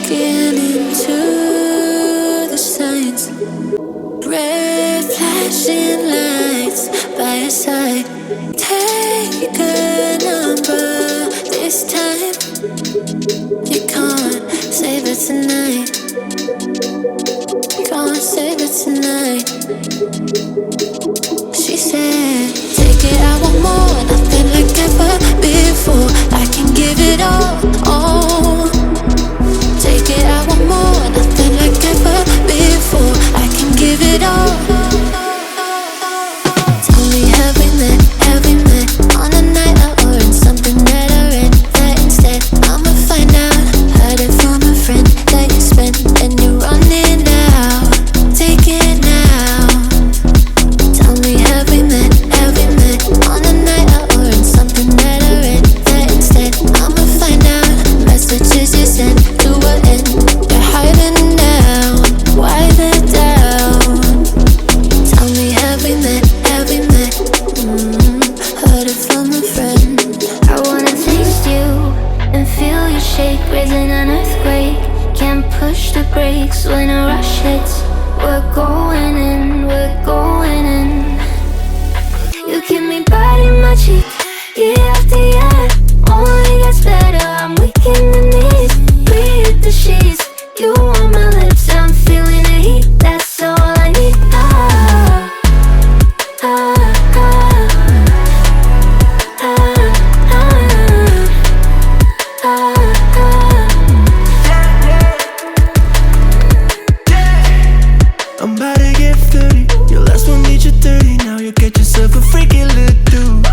looking into the signs. Red flashing lights by your side. Take a number this time. You can't save it tonight. Can't save it tonight. She said, take it, I want more. Nothing like ever before. I can give it all. Take it, I want more. Nothing like ever before. I can give it all. Tell me, have we met? Have we met on a night out or in something that I read? That instead I'ma find out. Heard it from a friend that you spent and you're running out. Take it now. Tell me, have we met? Have we met on a night out or in something that I read? That instead I'ma find out. Messages you sent to an end. You're hiding now. Why the doubt? Tell me, have we met? Have we met? Heard it from a friend. I wanna taste you and feel you shake, raising an earthquake. Can't push the brakes when a rush hits. We're going in, we're going in. You keep me biting my cheek, year after year. Only gets better, I'm weak in the knees. Breathe the sheets, you on my lips. I'm feeling the heat, that's all I need. Ah, ah, ah, ah, ah, ah, ah. I'm about to get 30. Your last one made you 30. Now you get yourself a freaky little dude.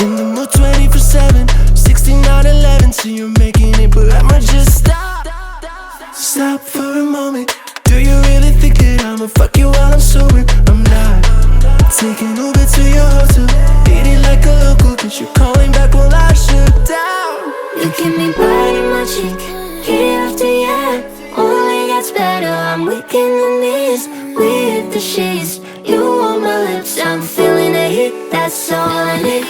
In the mood 24/7, 16 out 11. So you're making it, but I'ma just stop. Stop for a moment. Do you really think that I'ma fuck you while I'm sober? I'm not. Taking Uber to your hotel, eating like a local, but you're calling back while I shut down. You keep me biting my cheek, year after year. Only gets better, I'm weak in the knees. We hit the sheets, you on my lips. I'm feeling the heat, that's all I need.